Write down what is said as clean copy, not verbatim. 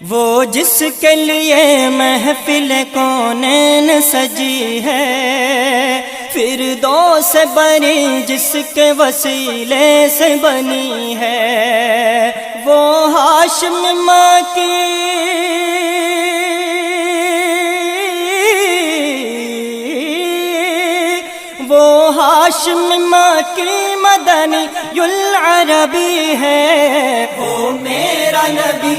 वो जिसके लिए महफिल कौनैन सजी है, फिरदौस बरी जिसके वसीले से बनी है। वो हाशिम माँ की हाशिम माँ की मदनी युल अरबी है। ओ मेरा नबी